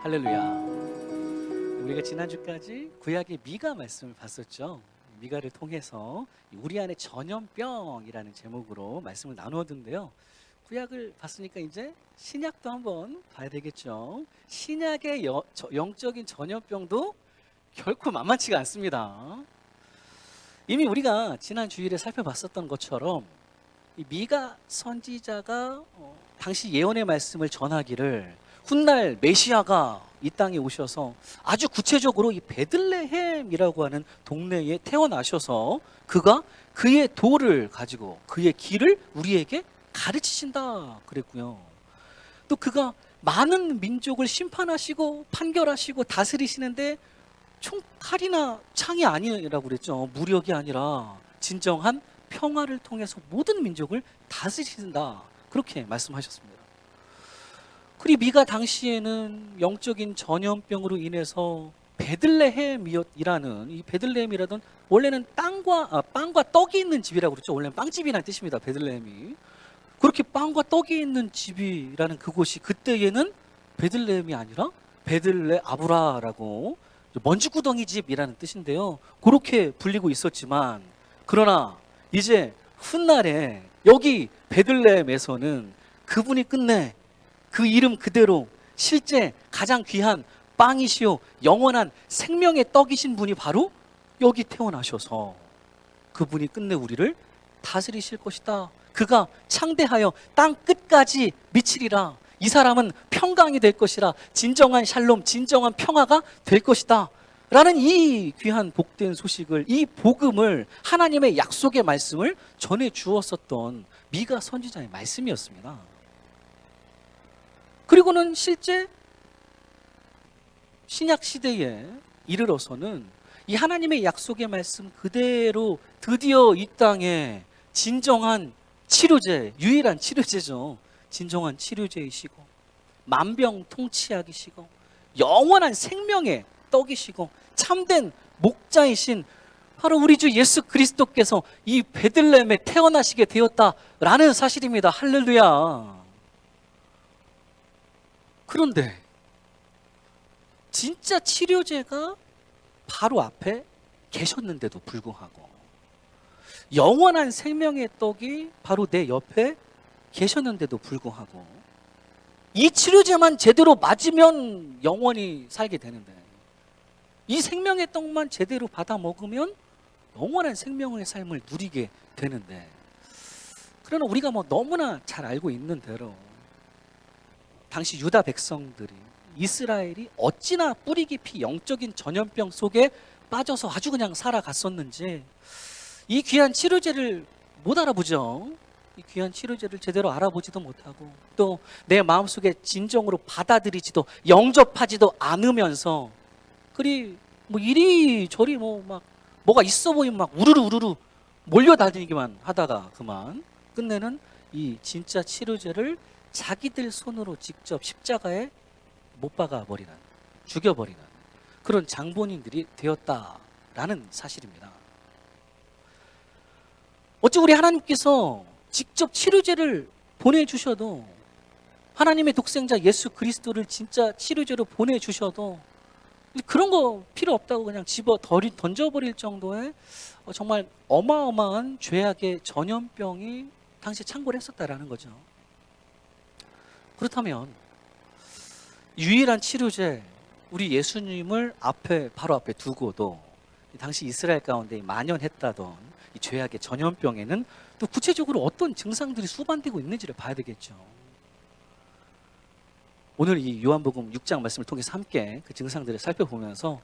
할렐루야. 우리가 지난주까지 구약의 미가 말씀을 봤었죠. 미가를 통해서 우리 안에 전염병이라는 제목으로 말씀을 나누었는데요. 구약을 봤으니까 이제 신약도 한번 봐야 되겠죠. 신약의 영적인 전염병도 결코 만만치가 않습니다. 이미 우리가 지난 주일에 살펴봤었던 것처럼 이 미가 선지자가 당시 예언의 말씀을 전하기를 훗날 메시아가 이 땅에 오셔서 아주 구체적으로 이 베들레헴이라고 하는 동네에 태어나셔서 그가 그의 도를 가지고 그의 길을 우리에게 가르치신다 그랬고요. 또 그가 많은 민족을 심판하시고 판결하시고 다스리시는데 총칼이나 창이 아니라고 그랬죠. 무력이 아니라 진정한 평화를 통해서 모든 민족을 다스리신다 그렇게 말씀하셨습니다. 그리고 미가 당시에는 영적인 전염병으로 인해서 베들레헴이라는 이 베들레헴이라던 원래는 빵과 떡이 있는 집이라고 그랬죠. 원래는 빵집이라는 뜻입니다. 베들레헴이. 그렇게 빵과 떡이 있는 집이라는 그곳이 그때에는 베들레헴이 아니라 베들레 아브라라고 먼지구덩이 집이라는 뜻인데요. 그렇게 불리고 있었지만 그러나 이제 훗날에 여기 베들레헴에서는 그분이 끝내 그 이름 그대로 실제 가장 귀한 빵이시요 영원한 생명의 떡이신 분이 바로 여기 태어나셔서 그분이 끝내 우리를 다스리실 것이다. 그가 창대하여 땅 끝까지 미치리라. 이 사람은 평강이 될 것이라. 진정한 샬롬, 진정한 평화가 될 것이다 라는 이 귀한 복된 소식을, 이 복음을, 하나님의 약속의 말씀을 전해 주었었던 미가 선지자의 말씀이었습니다. 그리고는 실제 신약 시대에 이르러서는 이 하나님의 약속의 말씀 그대로 드디어 이 땅에 진정한 치료제, 유일한 치료제죠. 진정한 치료제이시고 만병통치약이시고 영원한 생명의 떡이시고 참된 목자이신 바로 우리 주 예수 그리스도께서 이 베들레헴에 태어나시게 되었다라는 사실입니다. 할렐루야. 그런데 진짜 치료제가 바로 앞에 계셨는데도 불구하고 영원한 생명의 떡이 바로 내 옆에 계셨는데도 불구하고 이 치료제만 제대로 맞으면 영원히 살게 되는데 이 생명의 떡만 제대로 받아 먹으면 영원한 생명의 삶을 누리게 되는데 그러나 우리가 너무나 잘 알고 있는 대로 당시 유다 백성들이 이스라엘이 어찌나 뿌리 깊이 영적인 전염병 속에 빠져서 아주 그냥 살아갔었는지 이 귀한 치료제를 못 알아보죠. 이 귀한 치료제를 제대로 알아보지도 못하고 또 내 마음속에 진정으로 받아들이지도 영접하지도 않으면서 그리 이리저리 뭐가 있어 보이면 막 우르르 몰려다니기만 하다가 그만 끝내는 이 진짜 치료제를 자기들 손으로 직접 십자가에 못 박아버리는, 죽여버리는 그런 장본인들이 되었다라는 사실입니다. 어찌 우리 하나님께서 직접 치료제를 보내주셔도 하나님의 독생자 예수 그리스도를 진짜 치료제로 보내주셔도 그런 거 필요 없다고 그냥 던져버릴 정도의 정말 어마어마한 죄악의 전염병이 당시에 창궐 했었다라는 거죠. 그렇다면 유일한 치료제 우리 예수님을 바로 앞에 두고도 당시 이스라엘 가운데 만연했다던 이 죄악의 전염병에는 또 구체적으로 어떤 증상들이 수반되고 있는지를 봐야 되겠죠. 오늘 이 요한복음 6장 말씀을 통해서 함께 그 증상들을 살펴보면서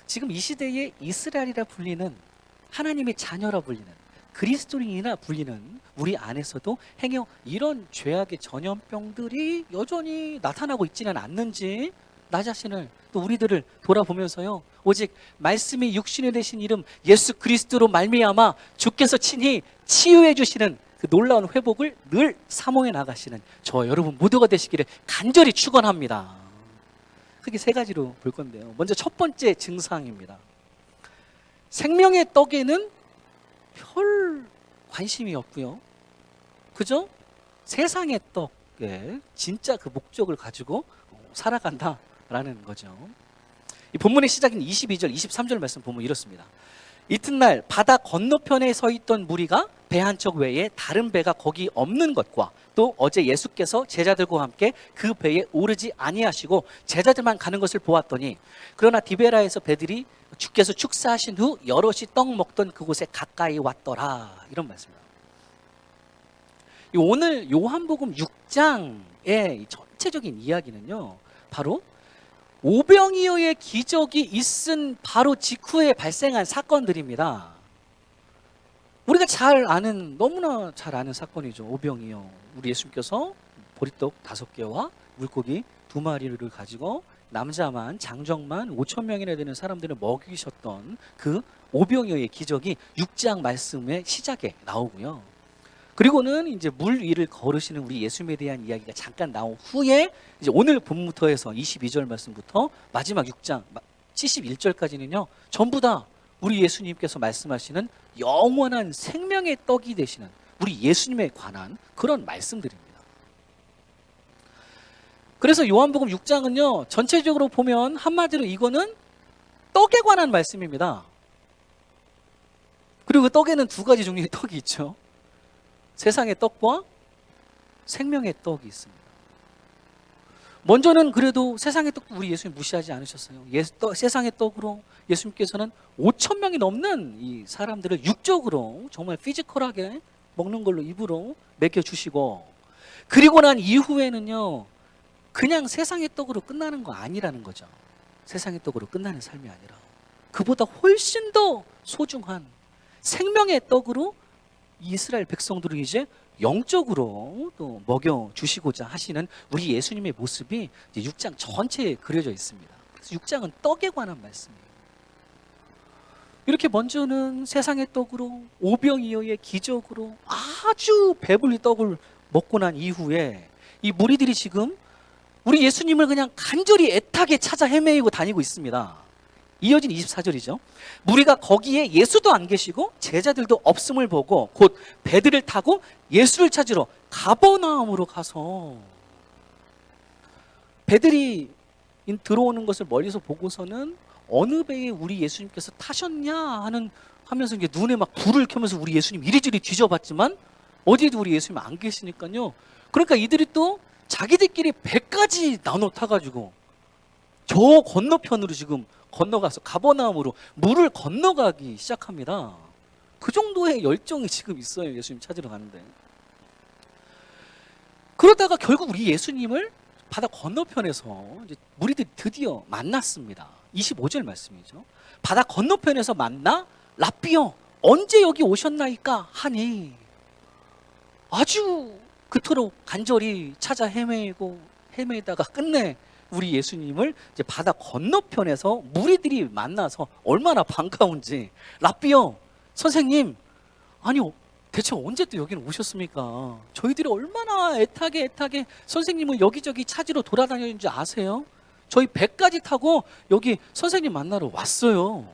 지금 이 시대에 이스라엘이라 불리는 하나님의 자녀라 불리는 그리스도인이라 불리는 우리 안에서도 행여 이런 죄악의 전염병들이 여전히 나타나고 있지는 않는지 나 자신을 또 우리들을 돌아보면서요 오직 말씀이 육신이 되신 이름 예수 그리스도로 말미암아 주께서 친히 치유해 주시는 그 놀라운 회복을 늘 사모해 나가시는 저 여러분 모두가 되시기를 간절히 축원합니다. 크게 세 가지로 볼 건데요. 먼저 첫 번째 증상입니다. 생명의 떡에는 별 관심이 없고요. 그죠? 세상의 떡에 진짜 그 목적을 가지고 살아간다. 라는 거죠. 이 본문의 시작인 22절, 23절 말씀 보면 이렇습니다. 이튿날 바다 건너편에 서 있던 무리가 배 한 척 외에 다른 배가 거기 없는 것과 또 어제 예수께서 제자들과 함께 그 배에 오르지 아니하시고 제자들만 가는 것을 보았더니 그러나 디베라에서 배들이 주께서 축사하신 후 여럿이 떡 먹던 그곳에 가까이 왔더라. 이런 말씀입니다. 오늘 요한복음 6장의 전체적인 이야기는요, 바로 오병이어의 기적이 있은 바로 직후에 발생한 사건들입니다. 우리가 잘 아는, 너무나 잘 아는 사건이죠. 오병이어. 우리 예수님께서 보리떡 5개와 물고기 2마리를 가지고 남자만, 장정만 5,000명이나 되는 사람들을 먹이셨던 그 오병이어의 기적이 6장 말씀의 시작에 나오고요. 그리고는 이제 물 위를 걸으시는 우리 예수님에 대한 이야기가 잠깐 나온 후에 이제 오늘 본문부터 해서 22절 말씀부터 마지막 6장 71절까지는요, 전부 다 우리 예수님께서 말씀하시는 영원한 생명의 떡이 되시는 우리 예수님에 관한 그런 말씀들입니다. 그래서 요한복음 6장은요, 전체적으로 보면 한마디로 이거는 떡에 관한 말씀입니다. 그리고 그 떡에는 2가지 종류의 떡이 있죠. 세상의 떡과 생명의 떡이 있습니다. 먼저는 그래도 세상의 떡, 우리 예수님 무시하지 않으셨어요. 세상의 떡으로 예수님께서는 5,000명이 넘는 이 사람들을 육적으로 정말 피지컬하게 먹는 걸로 입으로 먹여주시고, 그리고 난 이후에는요, 그냥 세상의 떡으로 끝나는 거 아니라는 거죠. 세상의 떡으로 끝나는 삶이 아니라 그보다 훨씬 더 소중한 생명의 떡으로 이스라엘 백성들을 이제 영적으로 또 먹여주시고자 하시는 우리 예수님의 모습이 이제 6장 전체에 그려져 있습니다. 그래서 6장은 떡에 관한 말씀이에요. 이렇게 먼저는 세상의 떡으로, 오병이어의 기적으로 아주 배불리 떡을 먹고 난 이후에 이 무리들이 지금 우리 예수님을 그냥 간절히 애타게 찾아 헤매고 다니고 있습니다. 이어진 24절이죠. 무리가 거기에 예수도 안 계시고 제자들도 없음을 보고 곧 배들을 타고 예수를 찾으러 가버나움으로 가서, 배들이 들어오는 것을 멀리서 보고서는 어느 배에 우리 예수님께서 타셨냐 하면서 이제 눈에 막 불을 켜면서 우리 예수님 이리저리 뒤져봤지만 어디에도 우리 예수님 안 계시니까요. 그러니까 이들이 또 자기들끼리 배까지 나눠 타가지고 저 건너편으로 지금 건너가서 가버나움으로 물을 건너가기 시작합니다. 그 정도의 열정이 지금 있어요. 예수님 찾으러 가는데. 그러다가 결국 우리 예수님을 바다 건너편에서 이제 무리들이 드디어 만났습니다. 25절 말씀이죠. 바다 건너편에서 만나 랍비여 언제 여기 오셨나이까 하니, 아주 그토록 간절히 찾아 헤매다가 끝내 우리 예수님을 이제 바다 건너편에서 무리들이 만나서 얼마나 반가운지, 랍비여 선생님, 아니요 대체 언제 또 여기는 오셨습니까? 저희들이 얼마나 애타게 선생님을 여기저기 찾으러 돌아다녔는지 아세요? 저희 배까지 타고 여기 선생님 만나러 왔어요.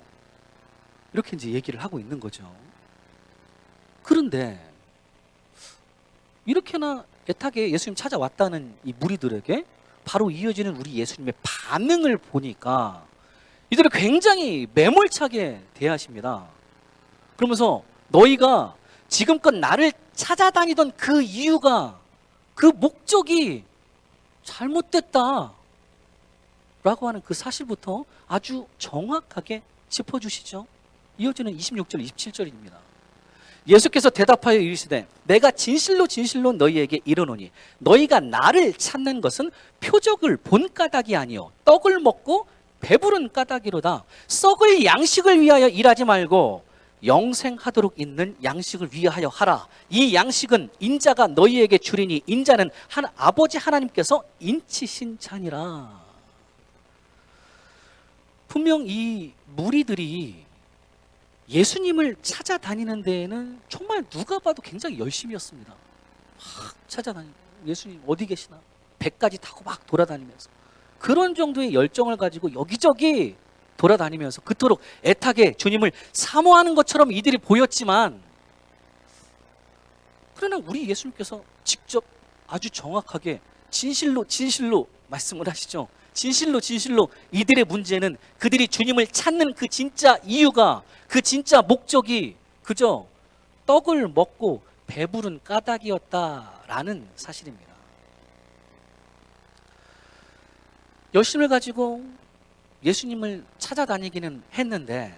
이렇게 이제 얘기를 하고 있는 거죠. 그런데 이렇게나 애타게 예수님 찾아왔다는 이 무리들에게 바로 이어지는 우리 예수님의 반응을 보니까 이들을 굉장히 매몰차게 대하십니다. 그러면서 너희가 지금껏 나를 찾아다니던 그 이유가, 그 목적이 잘못됐다 라고 하는 그 사실부터 아주 정확하게 짚어주시죠. 이어지는 26절 27절입니다. 예수께서 대답하여 이르시되 내가 진실로 너희에게 이르노니 너희가 나를 찾는 것은 표적을 본 까닭이 아니요 떡을 먹고 배부른 까닭이로다. 썩을 양식을 위하여 일하지 말고 영생하도록 있는 양식을 위하여 하라. 이 양식은 인자가 너희에게 주리니 인자는 아버지 하나님께서 인치신 자니라. 분명 이 무리들이 예수님을 찾아다니는 데에는 정말 누가 봐도 굉장히 열심이었습니다. 막 찾아다니고 예수님 어디 계시나 배까지 타고 막 돌아다니면서 그런 정도의 열정을 가지고 여기저기 돌아다니면서 그토록 애타게 주님을 사모하는 것처럼 이들이 보였지만, 그러나 우리 예수님께서 직접 아주 정확하게 진실로 말씀을 하시죠. 진실로 이들의 문제는 그들이 주님을 찾는 그 진짜 이유가, 그 진짜 목적이 그저 떡을 먹고 배부른 까닭이었다라는 사실입니다. 열심을 가지고 예수님을 찾아다니기는 했는데,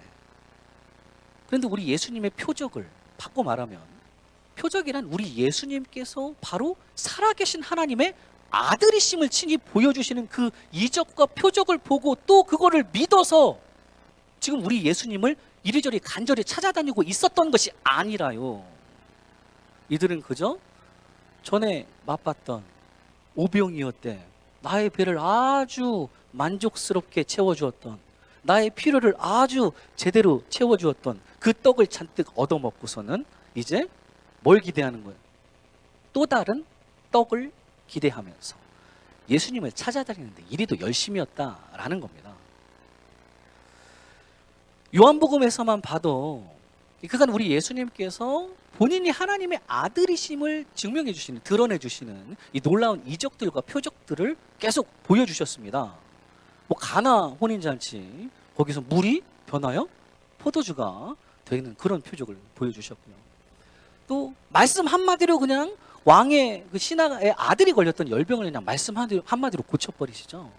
그런데 우리 예수님의 표적을 바꿔 말하면, 표적이란 우리 예수님께서 바로 살아계신 하나님의 아들이심을 친히 보여주시는 그 이적과 표적을 보고 또 그거를 믿어서 지금 우리 예수님을 이리저리 간절히 찾아다니고 있었던 것이 아니라요. 이들은 그저 전에 맛봤던 오병이었대. 나의 배를 아주 만족스럽게 채워주었던, 나의 필요를 아주 제대로 채워주었던 그 떡을 잔뜩 얻어먹고서는 이제 뭘 기대하는 거예요? 또 다른 떡을 기대하면서 예수님을 찾아다니는데 이리도 열심이었다라는 겁니다. 요한복음에서만 봐도 그간 우리 예수님께서 본인이 하나님의 아들이심을 증명해 주시는, 드러내 주시는 이 놀라운 이적들과 표적들을 계속 보여주셨습니다. 뭐 가나 혼인잔치, 거기서 물이 변하여 포도주가 되는 그런 표적을 보여주셨고요. 또 말씀 한마디로 그냥 왕의 그 신하의 아들이 걸렸던 열병을 그냥 말씀 한마디로 고쳐버리시죠.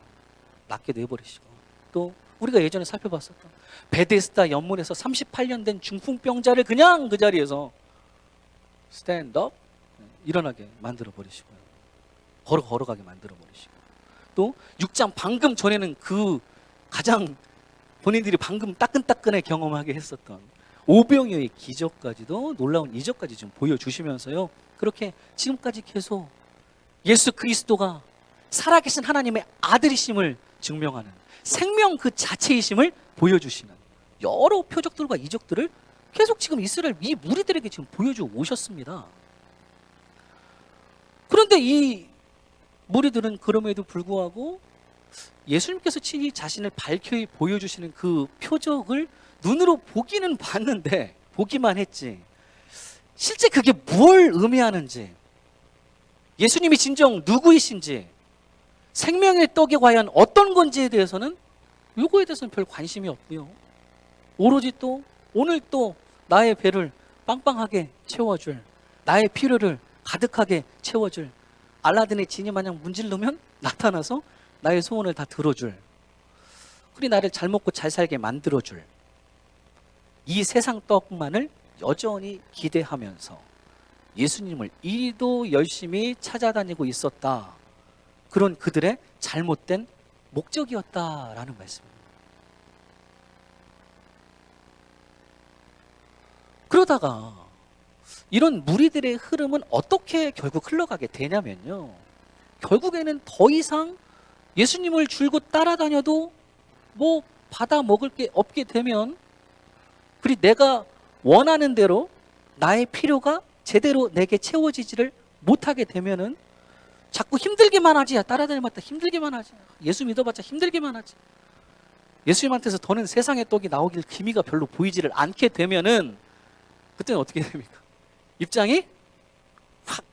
낫게 내버리시고, 또 우리가 예전에 살펴봤었던 베데스다 연못에서 38년 된 중풍병자를 그냥 그 자리에서 스탠드업, 일어나게 만들어 버리시고요. 걸어가게 만들어 버리시고, 또 6장 방금 전에는 그 가장 본인들이 방금 따끈따끈하게 경험하게 했었던 오병이어의 기적까지도, 놀라운 이적까지 좀 보여주시면서요, 그렇게 지금까지 계속 예수 그리스도가 살아계신 하나님의 아들이심을 증명하는, 생명 그 자체이심을 보여주시는 여러 표적들과 이적들을 계속 지금 이스라엘 이 무리들에게 지금 보여주고 오셨습니다. 그런데 이 무리들은 그럼에도 불구하고 예수님께서 친히 자신을 밝히 보여주시는 그 표적을 눈으로 보기는 봤는데, 보기만 했지 실제 그게 뭘 의미하는지, 예수님이 진정 누구이신지, 생명의 떡이 과연 어떤 건지에 대해서는, 요거에 대해서는 별 관심이 없고요. 오로지 또 오늘 또 나의 배를 빵빵하게 채워줄, 나의 필요를 가득하게 채워줄, 알라딘의 지니 마냥 문지르면 나타나서 나의 소원을 다 들어줄, 그리 나를 잘 먹고 잘 살게 만들어줄, 이 세상 떡만을 여전히 기대하면서 예수님을 이리도 열심히 찾아다니고 있었다. 그런 그들의 잘못된 목적이었다라는 말씀입니다. 그러다가 이런 무리들의 흐름은 어떻게 결국 흘러가게 되냐면요, 결국에는 더 이상 예수님을 줄곧 따라다녀도 뭐 받아 먹을 게 없게 되면, 그리 내가 원하는 대로 나의 필요가 제대로 내게 채워지지를 못하게 되면은 자꾸 힘들기만 하지. 따라다녀봤자 힘들기만 하지. 예수 믿어봤자 힘들기만 하지. 예수님한테서 더는 세상의 떡이 나오길 기미가 별로 보이지를 않게 되면은 그때는 어떻게 됩니까? 입장이 확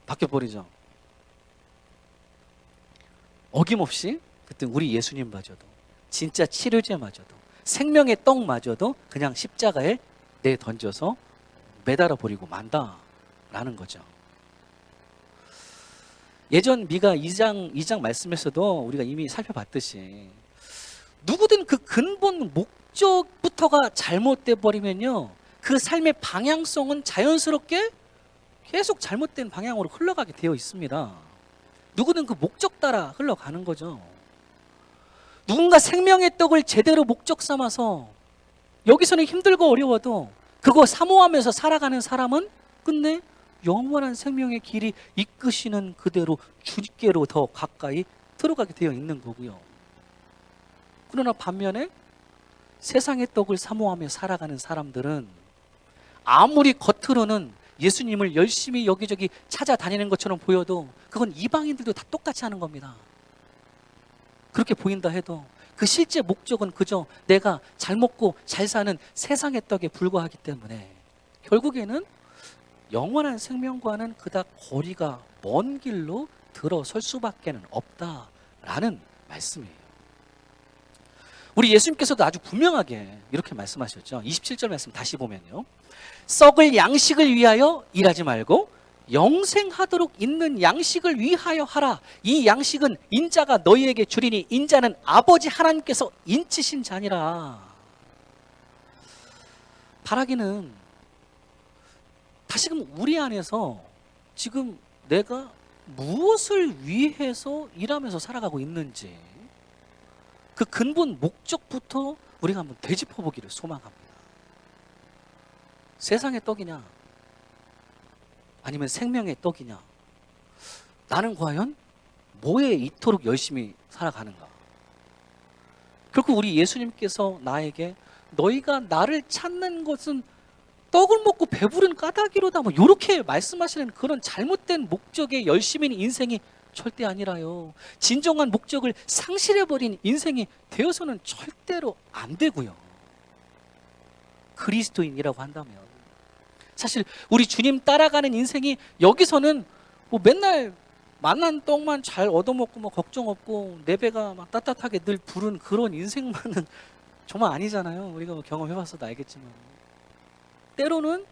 바뀌어버리죠. 어김없이 그때 우리 예수님마저도, 진짜 치료제마저도, 생명의 떡마저도 그냥 십자가에 내던져서 매달아 버리고 만다라는 거죠. 예전 미가 2장 말씀에서도 우리가 이미 살펴봤듯이, 누구든 그 근본 목적부터가 잘못돼 버리면요, 그 삶의 방향성은 자연스럽게 계속 잘못된 방향으로 흘러가게 되어 있습니다. 누구든 그 목적 따라 흘러가는 거죠. 누군가 생명의 떡을 제대로 목적 삼아서 여기서는 힘들고 어려워도 그거 사모하면서 살아가는 사람은 끝내 영원한 생명의 길이 이끄시는 그대로 주께로 더 가까이 들어가게 되어 있는 거고요. 그러나 반면에 세상의 떡을 사모하며 살아가는 사람들은 아무리 겉으로는 예수님을 열심히 여기저기 찾아다니는 것처럼 보여도 그건 이방인들도 다 똑같이 하는 겁니다. 그렇게 보인다 해도 그 실제 목적은 그저 내가 잘 먹고 잘 사는 세상의 떡에 불과하기 때문에 결국에는 영원한 생명과는 그닥 거리가 먼 길로 들어설 수밖에 없다라는 말씀이에요. 우리 예수님께서도 아주 분명하게 이렇게 말씀하셨죠. 27절 말씀 다시 보면요. 썩을 양식을 위하여 일하지 말고 영생하도록 있는 양식을 위하여 하라. 이 양식은 인자가 너희에게 주리니 인자는 아버지 하나님께서 인치신 자니라. 바라기는 다시금 우리 안에서 지금 내가 무엇을 위해서 일하면서 살아가고 있는지 그 근본 목적부터 우리가 한번 되짚어 보기를 소망합니다. 세상의 떡이냐 아니면 생명의 떡이냐, 나는 과연 뭐에 이토록 열심히 살아가는가? 결국 우리 예수님께서 나에게 너희가 나를 찾는 것은 떡을 먹고 배부른 까닭이로다 뭐 이렇게 말씀하시는 그런 잘못된 목적의 열심인 인생이 절대 아니라요. 진정한 목적을 상실해버린 인생이 되어서는 절대로 안 되고요. 그리스도인이라고 한다면 사실 우리 주님 따라가는 인생이 여기서는 뭐 맨날 만난 떡만 잘 얻어먹고 뭐 걱정 없고 내 배가 막 따뜻하게 늘 부른 그런 인생만은 정말 아니잖아요. 우리가 뭐 경험해봤어도 알겠지만 때로는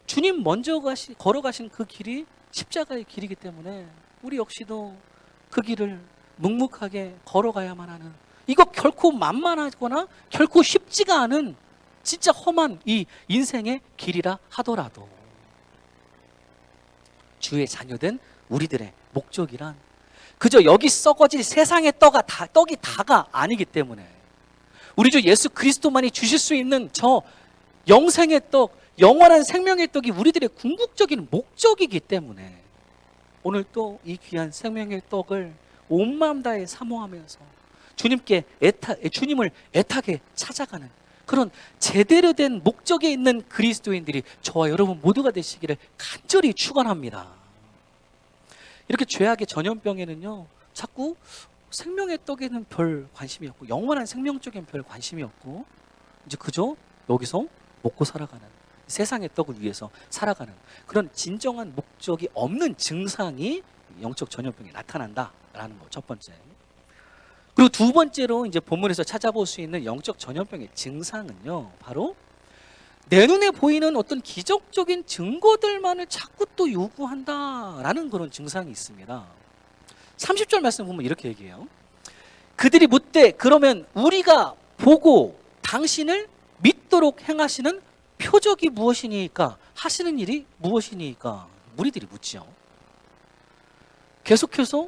주님 먼저 걸어가신 그 길이 십자가의 길이기 때문에 우리 역시도 그 길을 묵묵하게 걸어가야만 하는, 이거 결코 만만하거나 결코 쉽지가 않은 진짜 험한 이 인생의 길이라 하더라도 주의 자녀된 우리들의 목적이란 그저 여기 썩어질 세상의 떡이 다가 아니기 때문에 우리 주 예수 그리스도만이 주실 수 있는 저 영생의 떡, 영원한 생명의 떡이 우리들의 궁극적인 목적이기 때문에 오늘 또 이 귀한 생명의 떡을 온 마음 다해 사모하면서 주님을 애타게 찾아가는 그런 제대로 된 목적에 있는 그리스도인들이 저와 여러분 모두가 되시기를 간절히 축원합니다. 이렇게 죄악의 전염병에는요 자꾸 생명의 떡에는 별 관심이 없고 영원한 생명 쪽엔 별 관심이 없고 이제 그저 여기서 먹고 살아가는, 세상의 떡을 위해서 살아가는 그런 진정한 목적이 없는 증상이 영적 전염병에 나타난다라는 거 첫 번째. 그리고 두 번째로 이제 본문에서 찾아볼 수 있는 영적 전염병의 증상은요 바로 내 눈에 보이는 어떤 기적적인 증거들만을 자꾸 또 요구한다라는 그런 증상이 있습니다. 30절 말씀 보면 이렇게 얘기해요. 그들이 묻되 그러면 우리가 보고 당신을 믿도록 행하시는 표적이 무엇이니까, 하시는 일이 무엇이니까 무리들이 묻지요. 계속해서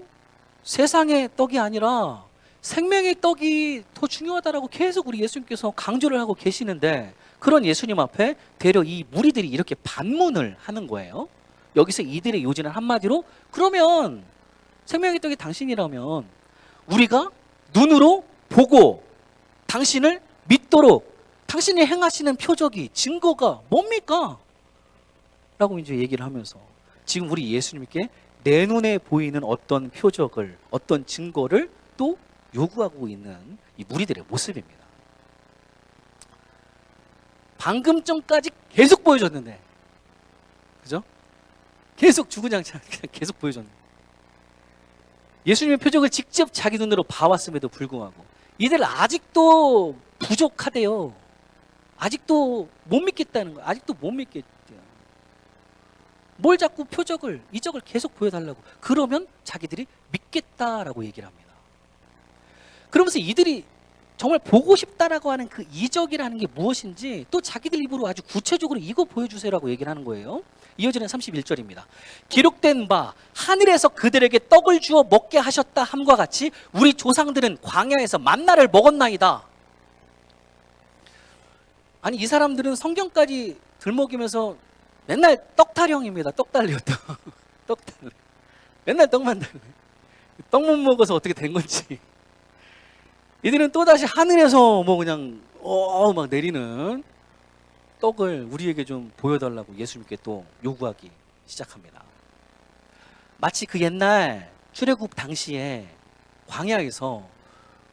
세상의 떡이 아니라 생명의 떡이 더 중요하다라고 계속 우리 예수님께서 강조를 하고 계시는데 그런 예수님 앞에 되려 이 무리들이 이렇게 반문을 하는 거예요. 여기서 이들의 요지는 한마디로 그러면 생명의 떡이 당신이라면 우리가 눈으로 보고 당신을 믿도록 당신이 행하시는 표적이 증거가 뭡니까? 라고 이제 얘기를 하면서 지금 우리 예수님께 내 눈에 보이는 어떤 표적을, 어떤 증거를 또 요구하고 있는 이 무리들의 모습입니다. 방금 전까지 계속 보여줬는데, 그죠? 계속 주구장창 계속 보여줬는데, 예수님의 표적을 직접 자기 눈으로 봐왔음에도 불구하고 이들 아직도 부족하대요. 아직도 못 믿겠다는 거예요. 아직도 못 믿겠대요. 뭘 자꾸 표적을, 이적을 계속 보여달라고. 그러면 자기들이 믿겠다라고 얘기를 합니다. 그러면서 이들이 정말 보고 싶다라고 하는 그 이적이라는 게 무엇인지 또 자기들 입으로 아주 구체적으로 이거 보여주세요라고 얘기를 하는 거예요. 이어지는 31절입니다. 기록된 바 하늘에서 그들에게 떡을 주어 먹게 하셨다 함과 같이 우리 조상들은 광야에서 만나를 먹었나이다. 아니 이 사람들은 성경까지 들먹이면서 맨날 떡타령입니다. 떡달래요. 떡달래. 맨날 떡만 달래. 떡 못 먹어서 어떻게 된 건지. 이들은 또다시 하늘에서 뭐 그냥 막 내리는 떡을 우리에게 좀 보여달라고 예수님께 또 요구하기 시작합니다. 마치 그 옛날 출애굽 당시에 광야에서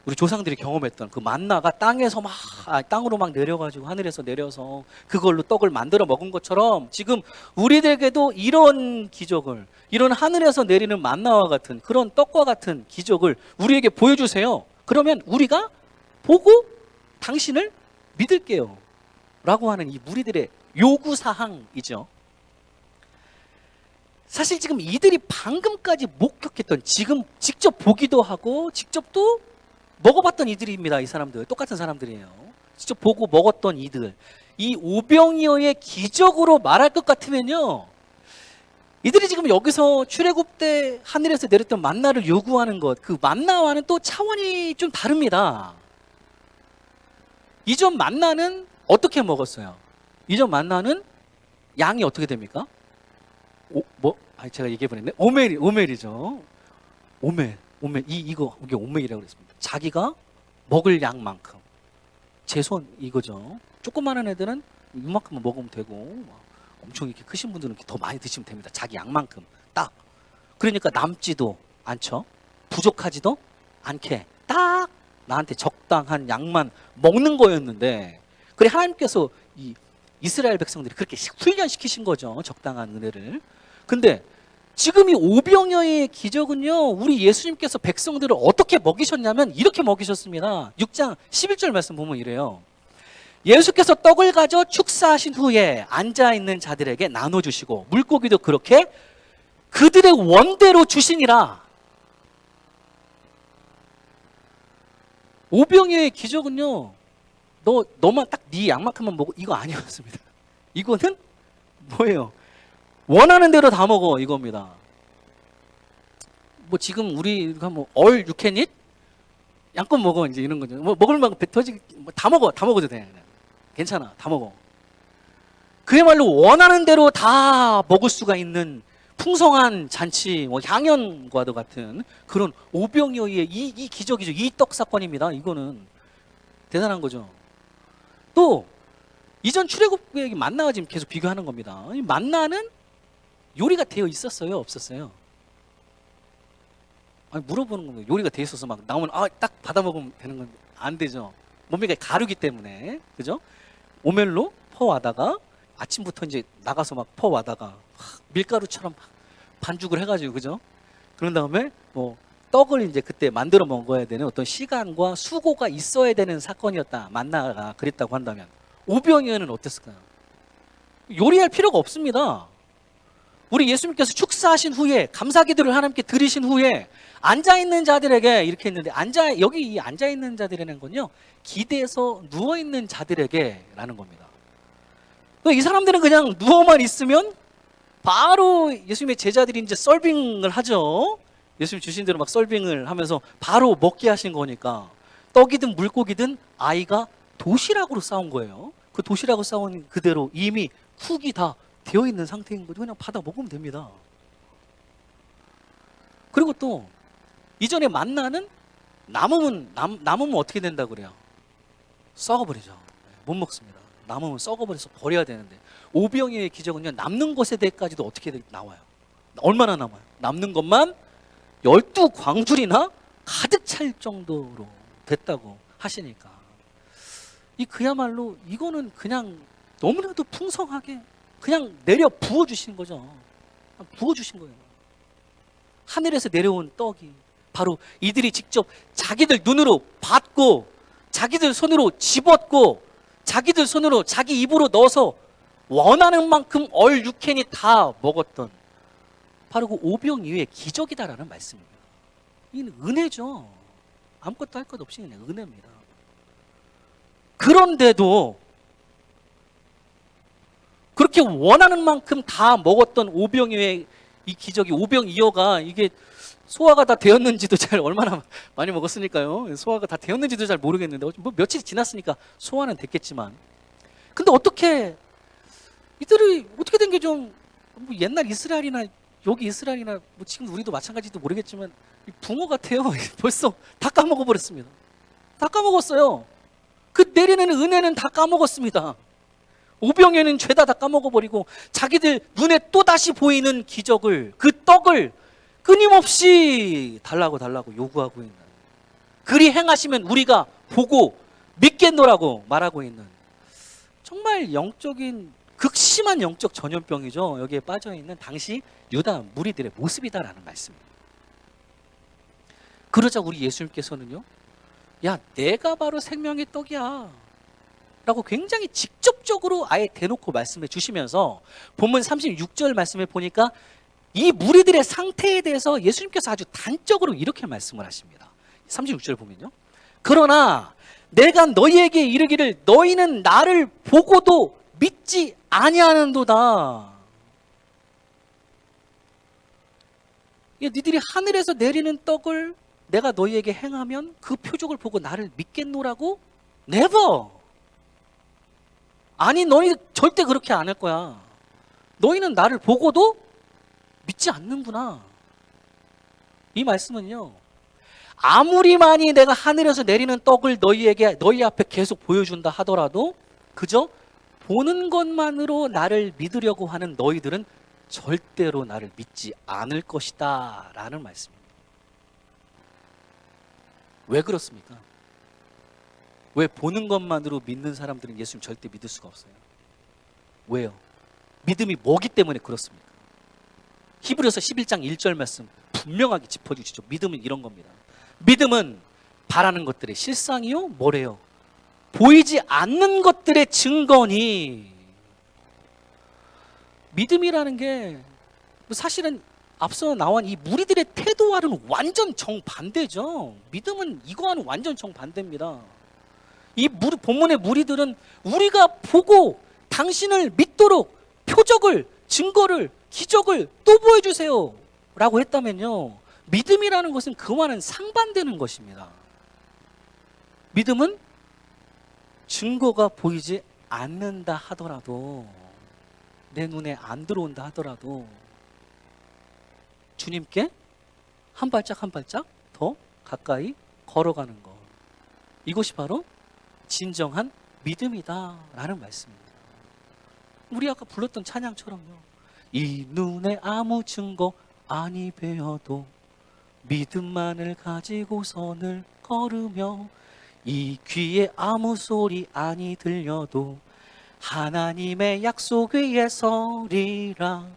우리 조상들이 경험했던 그 만나가 땅으로 막 내려가지고 하늘에서 내려서 그걸로 떡을 만들어 먹은 것처럼 지금 우리들에게도 이런 기적을, 이런 하늘에서 내리는 만나와 같은 그런 떡과 같은 기적을 우리에게 보여주세요. 그러면 우리가 보고 당신을 믿을게요 라고 하는 이 무리들의 요구사항이죠. 사실 지금 이들이 방금까지 목격했던, 지금 직접 보기도 하고 직접 또 먹어봤던 이들입니다. 이 사람들 똑같은 사람들이에요. 직접 보고 먹었던 이들, 이 오병이어의 기적으로 말할 것 같으면요, 이들이 지금 여기서 출애굽 때 하늘에서 내렸던 만나를 요구하는 것, 그 만나와는 또 차원이 좀 다릅니다. 이전 만나는 어떻게 먹었어요? 이전 만나는 양이 어떻게 됩니까? 제가 얘기해버렸네. 오멜이죠. 오멜. 이게 오멜이라고 그랬습니다. 자기가 먹을 양만큼. 제 손 이거죠. 조그마한 애들은 이만큼만 먹으면 되고, 엄청 이렇게 크신 분들은 이렇게 더 많이 드시면 됩니다. 자기 양만큼 딱. 그러니까 남지도 않죠. 부족하지도 않게 딱 나한테 적당한 양만 먹는 거였는데, 그래 하나님께서 이 이스라엘 백성들이 그렇게 훈련시키신 거죠. 적당한 은혜를. 근데 지금 이 오병이어의 기적은요, 우리 예수님께서 백성들을 어떻게 먹이셨냐면 이렇게 먹이셨습니다. 6장 11절 말씀 보면 이래요. 예수께서 떡을 가져 축사하신 후에 앉아있는 자들에게 나눠주시고 물고기도 그렇게 그들의 원대로 주시니라. 오병이어의 기적은요, 너만 딱 네 양만큼만 먹어, 이거 아니었습니다. 이거는 뭐예요? 원하는 대로 다 먹어, 이겁니다. 뭐 지금 우리가 뭐 all you can eat? 양껏 먹어, 이제 이런 거죠. 뭐 먹을 만큼 터지, 다 먹어도 돼. 괜찮아, 다 먹어. 그야말로 원하는 대로 다 먹을 수가 있는 풍성한 잔치, 뭐 향연과도 같은 그런 오병이어의 이 기적이죠. 이 떡 사건입니다. 이거는 대단한 거죠. 또 이전 출애굽의 만나와 지금 계속 비교하는 겁니다. 이 만나는 요리가 되어 있었어요, 없었어요? 아니, 물어보는 겁니다. 요리가 되어 있어서 막 나오면 딱 받아 먹으면 되는 건 안 되죠. 몸무게가 가루기 때문에, 그죠? 오멜로 퍼와다가 아침부터 이제 나가서 막 퍼와다가 밀가루처럼 반죽을 해가지고, 그죠? 그런 다음에 뭐 떡을 이제 그때 만들어 먹어야 되는 어떤 시간과 수고가 있어야 되는 사건이었다. 만나가 그랬다고 한다면 오병이어는 어땠을까요? 요리할 필요가 없습니다. 우리 예수님께서 축사하신 후에 감사기도를 하나님께 드리신 후에 앉아있는 자들에게 이렇게 했는데, 여기 이 앉아있는 자들이라는 건요, 기대서 누워있는 자들에게 라는 겁니다. 이 사람들은 그냥 누워만 있으면 바로 예수님의 제자들이 이제 서빙을 하죠. 예수님 주신 대로 막 서빙을 하면서 바로 먹게 하신 거니까 떡이든 물고기든 아이가 도시락으로 싸운 거예요. 그 도시락으로 싸운 그대로 이미 쿡이 다 되어 있는 상태인 거죠. 그냥 받아 먹으면 됩니다. 그리고 또 이전에 만나는 남으면 어떻게 된다 그래요? 썩어버리죠. 못 먹습니다. 남으면 썩어버려서 버려야 되는데, 오병이어의 기적은요, 남는 것에 대해까지도 어떻게 나와요? 얼마나 남아요? 남는 것만 12광줄이나 가득 찰 정도로 됐다고 하시니까, 그야말로 이거는 그냥 너무나도 풍성하게 그냥 내려 부어주신 거죠. 부어주신 거예요. 하늘에서 내려온 떡이 바로 이들이 직접 자기들 눈으로 봤고, 자기들 손으로 집었고, 자기들 손으로 자기 입으로 넣어서 원하는 만큼 얼유캔이 다 먹었던 바로 그 오병이어의 기적이다라는 말씀입니다. 이는 은혜죠. 아무것도 할 것 없이 그냥 은혜입니다. 그런데도 그렇게 원하는 만큼 다 먹었던 오병이어의 이 기적이, 오병이어가 이게 소화가 다 되었는지도 잘, 얼마나 많이 먹었으니까요. 소화가 다 되었는지도 잘 모르겠는데, 뭐 며칠이 지났으니까 소화는 됐겠지만, 근데 어떻게 이들이 어떻게 된 게 좀, 뭐 옛날 이스라엘이나 여기 이스라엘이나 뭐 지금 우리도 마찬가지도 모르겠지만 붕어 같아요. 벌써 다 까먹어 버렸습니다. 다 까먹었어요. 그 내리는 은혜는 다 까먹었습니다. 오병이어는 죄다 다 까먹어 버리고 자기들 눈에 또다시 보이는 기적을, 그 떡을 끊임없이 달라고 요구하고 있는, 그리 행하시면 우리가 보고 믿겠노라고 말하고 있는, 정말 영적인 극심한 영적 전염병이죠. 여기에 빠져있는 당시 유다 무리들의 모습이다라는 말씀입니다. 그러자 우리 예수님께서는요, 야, 내가 바로 생명의 떡이야 라고 굉장히 직접적으로 아예 대놓고 말씀해 주시면서 본문 36절 말씀에 보니까 이 무리들의 상태에 대해서 예수님께서 아주 단적으로 이렇게 말씀을 하십니다. 36절 보면요, 그러나 내가 너희에게 이르기를 너희는 나를 보고도 믿지 아니하는도다. 너희들이 하늘에서 내리는 떡을 내가 너희에게 행하면 그 표적을 보고 나를 믿겠노라고? 네버. 아니, 너희 절대 그렇게 안 할 거야. 너희는 나를 보고도 믿지 않는구나. 이 말씀은요, 아무리 많이 내가 하늘에서 내리는 떡을 너희 앞에 계속 보여준다 하더라도 그저 보는 것만으로 나를 믿으려고 하는 너희들은 절대로 나를 믿지 않을 것이다 라는 말씀입니다. 왜 그렇습니까? 왜 보는 것만으로 믿는 사람들은 예수님 절대 믿을 수가 없어요? 왜요? 믿음이 뭐기 때문에 그렇습니까? 히브리서 11장 1절 말씀 분명하게 짚어주시죠. 믿음은 이런 겁니다. 믿음은 바라는 것들의 실상이요, 뭐래요? 보이지 않는 것들의 증거니. 믿음이라는 게 사실은 앞서 나온 이 무리들의 태도와는 완전 정반대죠. 믿음은 이거와는 완전 정반대입니다. 이 본문의 무리들은 우리가 보고 당신을 믿도록 표적을, 증거를, 기적을 또 보여주세요 라고 했다면요, 믿음이라는 것은 그와는 상반되는 것입니다. 믿음은 증거가 보이지 않는다 하더라도, 내 눈에 안 들어온다 하더라도 주님께 한 발짝 한 발짝 더 가까이 걸어가는 것, 이것이 바로 진정한 믿음이다 라는 말씀입니다. 우리 아까 불렀던 찬양처럼요, 이 눈에 아무 증거 아니 배어도 믿음만을 가지고 선을 걸으며, 이 귀에 아무 소리 아니 들려도 하나님의 약속 위에 서리라.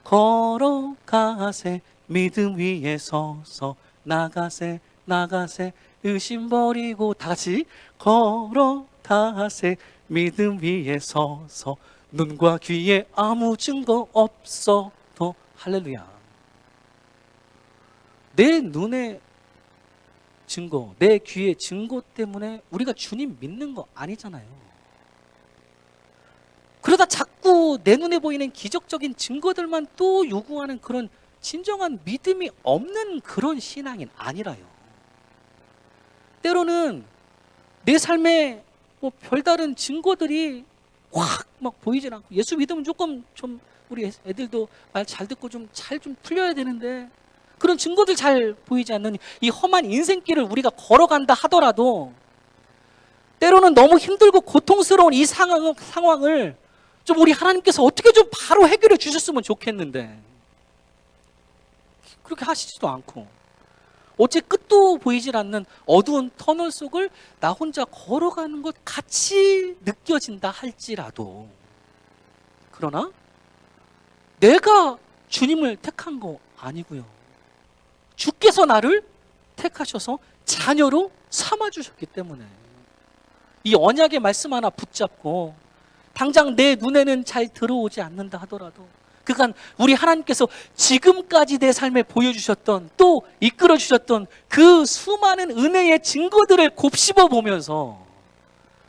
걸어가세 믿음 위에 서서 나가세 나가세 의심 버리고, 다 같이 걸어가세 믿음 위에 서서 눈과 귀에 아무 증거 없어도. 할렐루야. 내 눈의 증거, 내 귀의 증거 때문에 우리가 주님 믿는 거 아니잖아요. 그러다 자꾸 내 눈에 보이는 기적적인 증거들만 또 요구하는 그런 진정한 믿음이 없는 그런 신앙인 아니라요. 때로는 내 삶에 뭐 별다른 증거들이 확 막 보이진 않고, 예수 믿으면 조금 좀 우리 애들도 말 잘 듣고 좀 잘 좀 풀려야 되는데 그런 증거들 잘 보이지 않는 이 험한 인생길을 우리가 걸어간다 하더라도 때로는 너무 힘들고 고통스러운 이 상황을 좀 우리 하나님께서 어떻게 좀 바로 해결해 주셨으면 좋겠는데 그렇게 하시지도 않고, 어째 끝도 보이질 않는 어두운 터널 속을 나 혼자 걸어가는 것 같이 느껴진다 할지라도, 그러나 내가 주님을 택한 거 아니고요, 주께서 나를 택하셔서 자녀로 삼아주셨기 때문에 이 언약의 말씀 하나 붙잡고 당장 내 눈에는 잘 들어오지 않는다 하더라도 그간 우리 하나님께서 지금까지 내 삶에 보여주셨던, 또 이끌어주셨던 그 수많은 은혜의 증거들을 곱씹어 보면서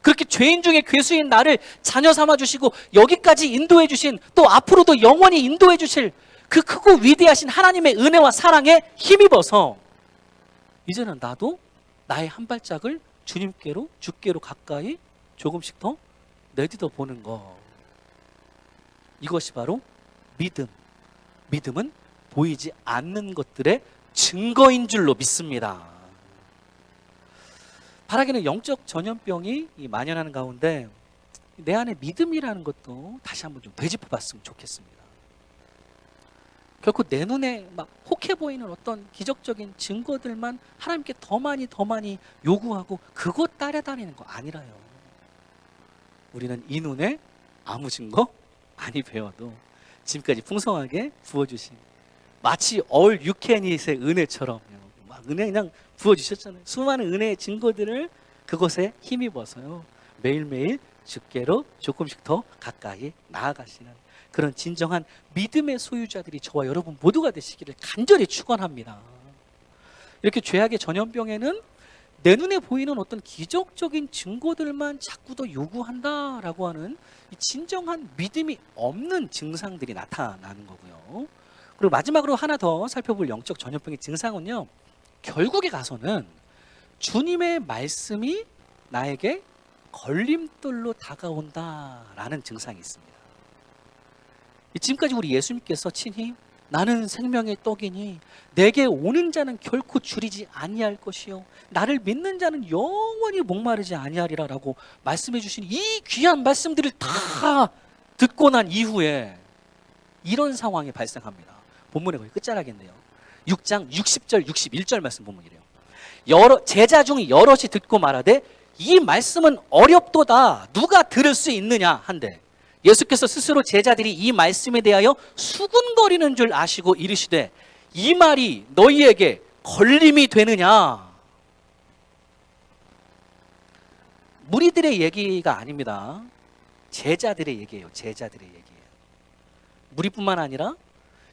그렇게 죄인 중에 괴수인 나를 자녀 삼아주시고 여기까지 인도해 주신, 또 앞으로도 영원히 인도해 주실 그 크고 위대하신 하나님의 은혜와 사랑에 힘입어서 이제는 나도 나의 한 발짝을 주님께로, 주께로 가까이 조금씩 더 내딛어 보는 것, 이것이 바로 믿음. 믿음은 보이지 않는 것들의 증거인 줄로 믿습니다. 바라기는 영적 전염병이 만연하는 가운데 내 안에 믿음이라는 것도 다시 한번 좀 되짚어 봤으면 좋겠습니다. 결코 내 눈에 막 혹해 보이는 어떤 기적적인 증거들만 하나님께 더 많이 요구하고 그거 따라다니는 거 아니라요. 우리는 이 눈에 아무 증거 많이 배워도 지금까지 풍성하게 부어주신 마치 all you can eat의 은혜처럼 막 은혜 그냥 부어주셨잖아요. 수많은 은혜의 증거들을 그것에 힘입어서요. 매일매일 주께로 조금씩 더 가까이 나아가시는 그런 진정한 믿음의 소유자들이 저와 여러분 모두가 되시기를 간절히 축원합니다. 이렇게 죄악의 전염병에는 내 눈에 보이는 어떤 기적적인 증거들만 자꾸 더 요구한다라고 하는 이 진정한 믿음이 없는 증상들이 나타나는 거고요. 그리고 마지막으로 하나 더 살펴볼 영적 전염병의 증상은요, 결국에 가서는 주님의 말씀이 나에게 걸림돌로 다가온다라는 증상이 있습니다. 지금까지 우리 예수님께서 친히 나는 생명의 떡이니 내게 오는 자는 결코 줄이지 아니할 것이요 나를 믿는 자는 영원히 목마르지 아니하리라 라고 말씀해 주신 이 귀한 말씀들을 다 듣고 난 이후에 이런 상황이 발생합니다. 본문의 거의 끝자락인데요, 6장 60절 61절 말씀 본문이래요. 제자 중 여럿이 듣고 말하되 이 말씀은 어렵도다 누가 들을 수 있느냐 한데, 예수께서 스스로 제자들이 이 말씀에 대하여 수군거리는 줄 아시고 이르시되 이 말이 너희에게 걸림이 되느냐. 무리들의 얘기가 아닙니다. 제자들의 얘기예요. 제자들의 얘기예요. 무리뿐만 아니라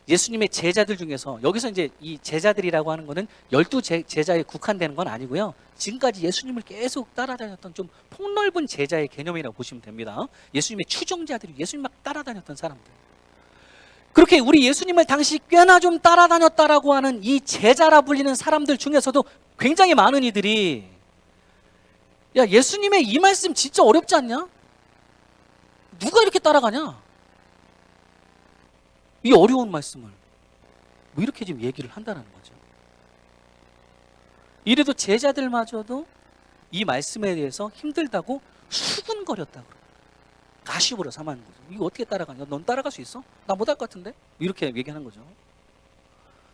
예수님의 제자들 중에서, 여기서 이제 이 제자들이라고 하는 거는 12 제자에 국한되는 건 아니고요, 지금까지 예수님을 계속 따라다녔던 좀 폭넓은 제자의 개념이라고 보시면 됩니다. 예수님의 추종자들이 예수님 막 따라다녔던 사람들. 그렇게 우리 예수님을 당시 꽤나 좀 따라다녔다라고 하는 이 제자라 불리는 사람들 중에서도 굉장히 많은 이들이, 야, 예수님의 이 말씀 진짜 어렵지 않냐? 누가 이렇게 따라가냐? 이 어려운 말씀을 뭐 이렇게 지금 얘기를 한다는 거죠. 이래도 제자들마저도 이 말씀에 대해서 힘들다고 수군거렸다고, 가십으로 삼하는 거죠. 이거 어떻게 따라가냐? 넌 따라갈 수 있어? 나 못할 것 같은데? 이렇게 얘기하는 거죠.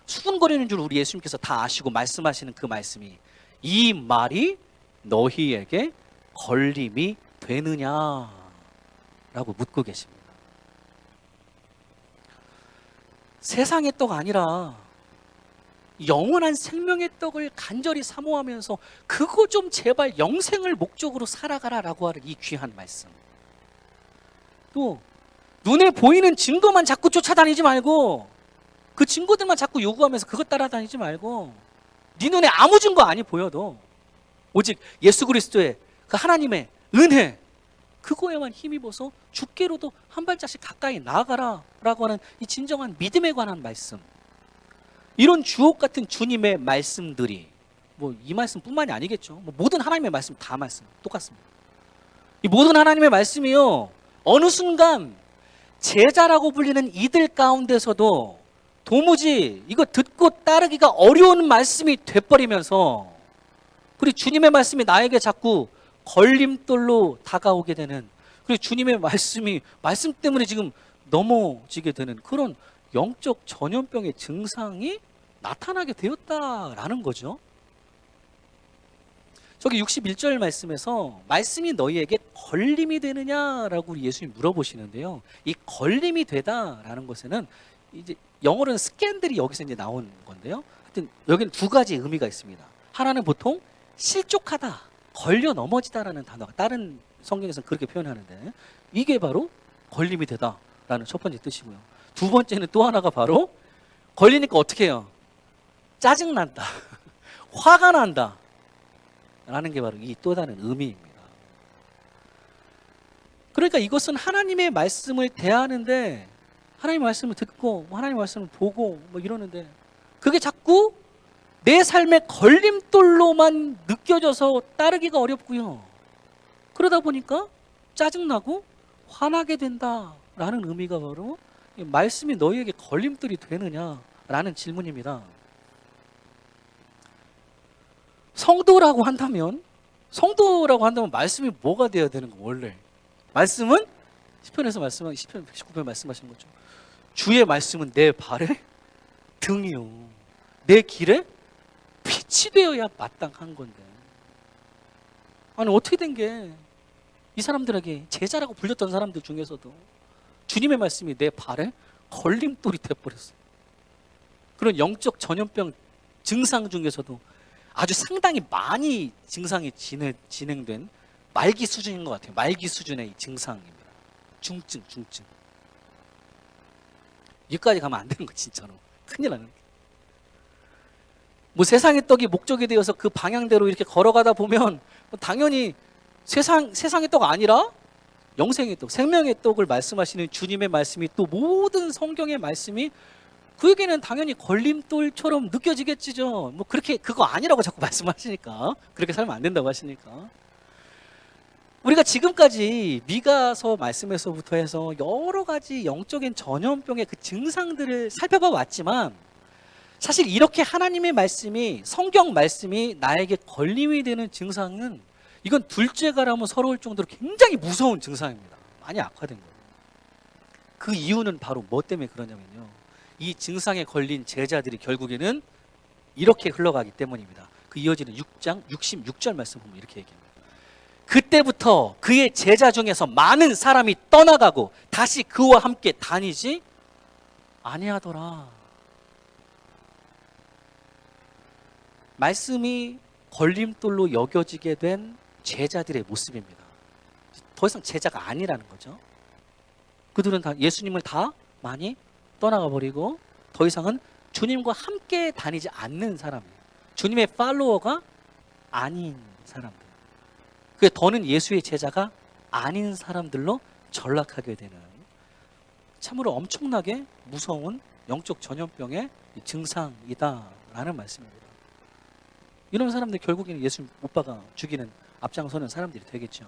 수군거리는 줄 우리 예수님께서 다 아시고 말씀하시는 그 말씀이 이 말이 너희에게 걸림이 되느냐라고 묻고 계십니다. 세상의 떡 아니라 영원한 생명의 떡을 간절히 사모하면서 그거 좀 제발 영생을 목적으로 살아가라라고 하는 이 귀한 말씀. 또 눈에 보이는 증거만 자꾸 쫓아다니지 말고, 그 증거들만 자꾸 요구하면서 그것 따라다니지 말고, 네 눈에 아무 증거 아니 보여도 오직 예수 그리스도의 그 하나님의 은혜, 그거에만 힘입어서 주께로도 한 발짝씩 가까이 나아가라라고 하는 이 진정한 믿음에 관한 말씀. 이런 주옥 같은 주님의 말씀들이 뭐 이 말씀뿐만이 아니겠죠. 뭐 모든 하나님의 말씀 다 말씀 똑같습니다. 이 모든 하나님의 말씀이요, 어느 순간 제자라고 불리는 이들 가운데서도 도무지 이거 듣고 따르기가 어려운 말씀이 돼버리면서, 그리고 주님의 말씀이 나에게 자꾸 걸림돌로 다가오게 되는, 그리고 주님의 말씀 때문에 지금 넘어지게 되는 그런 영적 전염병의 증상이 나타나게 되었다라는 거죠. 저기 61절 말씀에서 말씀이 너희에게 걸림이 되느냐라고 우리 예수님이 물어보시는데요, 이 걸림이 되다라는 것에는 이제 영어로는 스캔들이 여기서 이제 나온 건데요, 하여튼 여기는 두 가지 의미가 있습니다. 하나는 보통 실족하다, 걸려 넘어지다라는 단어가 다른 성경에서는 그렇게 표현하는데, 이게 바로 걸림이 되다라는 첫 번째 뜻이고요. 두 번째는 또 하나가 바로 걸리니까 어떻게 해요? 짜증난다, 화가 난다 라는 게 바로 이 또 다른 의미입니다. 그러니까 이것은 하나님의 말씀을 대하는데, 하나님의 말씀을 듣고 하나님의 말씀을 보고 뭐 이러는데, 그게 자꾸 내 삶의 걸림돌로만 느껴져서 따르기가 어렵고요, 그러다 보니까 짜증나고 화나게 된다라는 의미가 바로 말씀이 너희에게 걸림돌이 되느냐라는 질문입니다. 성도라고 한다면 말씀이 뭐가 되어야 되는 거? 원래 말씀은 시편에서 말씀한, 시편 119편 말씀하시는 거죠. 주의 말씀은 내 발에 등이요 내 길에 빛이 되어야 마땅한 건데, 아니 어떻게 된 게 이 사람들에게 제자라고 불렸던 사람들 중에서도 주님의 말씀이 내 발에 걸림돌이 되어버렸어요. 그런 영적 전염병 증상 중에서도 아주 상당히 많이 증상이 진행된 말기 수준인 것 같아요. 말기 수준의 증상입니다. 중증. 여기까지 가면 안 되는 거 진짜로. 큰일 나는. 뭐 세상의 떡이 목적이 되어서 그 방향대로 이렇게 걸어가다 보면 당연히 세상의 떡 아니라 영생의 떡, 생명의 떡을 말씀하시는 주님의 말씀이 또 모든 성경의 말씀이 그에게는 당연히 걸림돌처럼 느껴지겠지죠. 뭐 그렇게 그거 아니라고 자꾸 말씀하시니까, 그렇게 살면 안 된다고 하시니까. 우리가 지금까지 미가서 말씀에서부터 해서 여러 가지 영적인 전염병의 그 증상들을 살펴봐 왔지만, 사실 이렇게 하나님의 말씀이, 성경 말씀이 나에게 걸림이 되는 증상은 이건 둘째가라면 서러울 정도로 굉장히 무서운 증상입니다. 많이 악화된 거예요. 그 이유는 바로 뭐 때문에 그러냐면요, 이 증상에 걸린 제자들이 결국에는 이렇게 흘러가기 때문입니다. 그 이어지는 6장 66절 말씀 보면 이렇게 얘기합니다. 그때부터 그의 제자 중에서 많은 사람이 떠나가고 다시 그와 함께 다니지 아니하더라. 말씀이 걸림돌로 여겨지게 된 제자들의 모습입니다. 더 이상 제자가 아니라는 거죠. 그들은 다 예수님을 다 많이 떠나가 버리고 더 이상은 주님과 함께 다니지 않는 사람이에요. 주님의 팔로워가 아닌 사람들. 그게 더는 예수의 제자가 아닌 사람들로 전락하게 되는 참으로 엄청나게 무서운 영적 전염병의 증상이다라는 말씀입니다. 이런 사람들 결국에는 예수님 못 박아 죽이는 앞장서는 사람들이 되겠죠.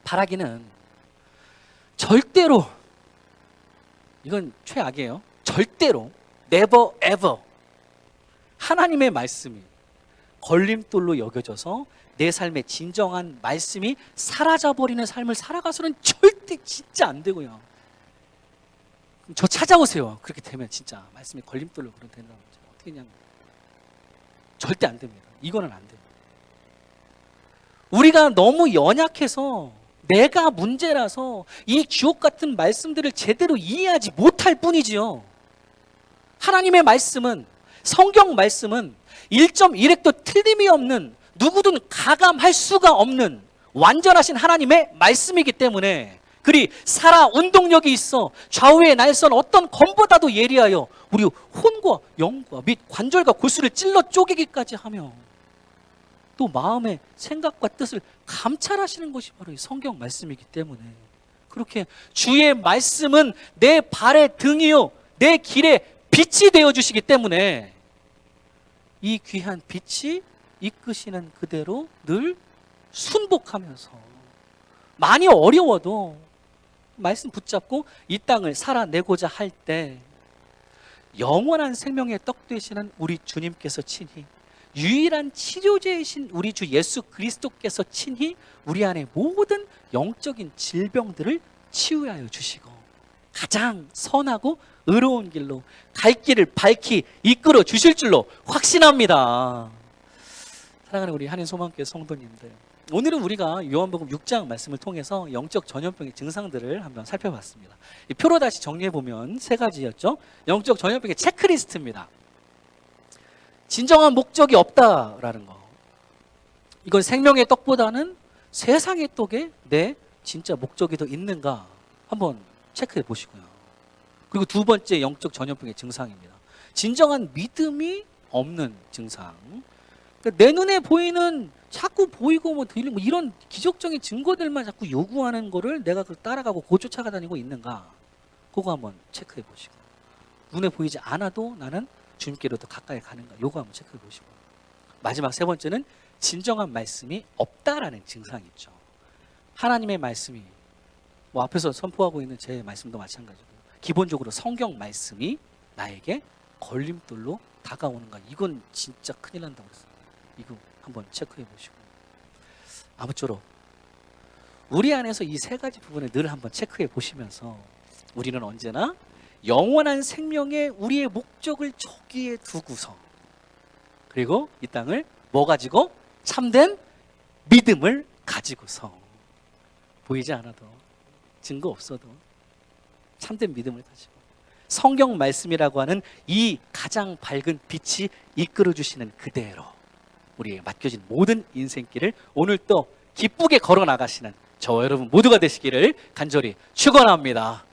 바라기는 절대로, 이건 최악이에요. 절대로 never ever 하나님의 말씀이 걸림돌로 여겨져서 내 삶의 진정한 말씀이 사라져버리는 삶을 살아가서는 절대 진짜 안 되고요. 저 찾아오세요. 그렇게 되면 진짜 말씀이 걸림돌로 그런 된다는 거죠. 어떻게 하냐면 절대 안 됩니다. 이거는 안 돼요. 우리가 너무 연약해서, 내가 문제라서 이 주옥 같은 말씀들을 제대로 이해하지 못할 뿐이지요. 하나님의 말씀은, 성경 말씀은 1.1획도 틀림이 없는, 누구든 가감할 수가 없는 완전하신 하나님의 말씀이기 때문에, 그리 살아 운동력이 있어 좌우의 날선 어떤 검보다도 예리하여 우리 혼과 영과 및 관절과 골수를 찔러 쪼개기까지 하며 또 마음의 생각과 뜻을 감찰하시는 것이 바로 이 성경 말씀이기 때문에, 그렇게 주의 말씀은 내 발의 등이요 내 길에 빛이 되어주시기 때문에 이 귀한 빛이 이끄시는 그대로 늘 순복하면서 많이 어려워도 말씀 붙잡고 이 땅을 살아내고자 할 때 영원한 생명의 떡 되시는 우리 주님께서 친히, 유일한 치료제이신 우리 주 예수 그리스도께서 친히 우리 안에 모든 영적인 질병들을 치유하여 주시고 가장 선하고 의로운 길로 갈 길을 밝히 이끌어 주실 줄로 확신합니다. 사랑하는 우리 한인소망교회 성도님들, 오늘은 우리가 요한복음 6장 말씀을 통해서 영적 전염병의 증상들을 한번 살펴봤습니다. 이 표로 다시 정리해보면 세 가지였죠. 영적 전염병의 체크리스트입니다. 진정한 목적이 없다라는 거, 이건 생명의 떡보다는 세상의 떡에 내 진짜 목적이 더 있는가 한번 체크해 보시고요. 그리고 두 번째 영적 전염병의 증상입니다. 진정한 믿음이 없는 증상. 그러니까 내 눈에 보이는, 자꾸 보이고 뭐 들리고 뭐 이런 기적적인 증거들만 자꾸 요구하는 거를 내가 그걸 따라가고 그 쫓아가다니고 있는가, 그거 한번 체크해 보시고, 눈에 보이지 않아도 나는 주님께로 더 가까이 가는가, 요거 한번 체크해 보시고, 마지막 세 번째는 진정한 말씀이 없다라는 증상이 있죠. 하나님의 말씀이, 뭐 앞에서 선포하고 있는 제 말씀도 마찬가지고 기본적으로 성경 말씀이 나에게 걸림돌로 다가오는가, 이건 진짜 큰일 난다고 그랬어요. 이거 한번 체크해 보시고, 아무쪼록 우리 안에서 이 세 가지 부분을 늘 한번 체크해 보시면서 우리는 언제나 영원한 생명의 우리의 목적을 저기에 두고서, 그리고 이 땅을 뭐 가지고? 참된 믿음을 가지고서, 보이지 않아도, 증거 없어도 참된 믿음을 가지고 성경 말씀이라고 하는 이 가장 밝은 빛이 이끌어 주시는 그대로 우리에게 맡겨진 모든 인생길을 오늘 또 기쁘게 걸어 나가시는 저와 여러분 모두가 되시기를 간절히 축원합니다.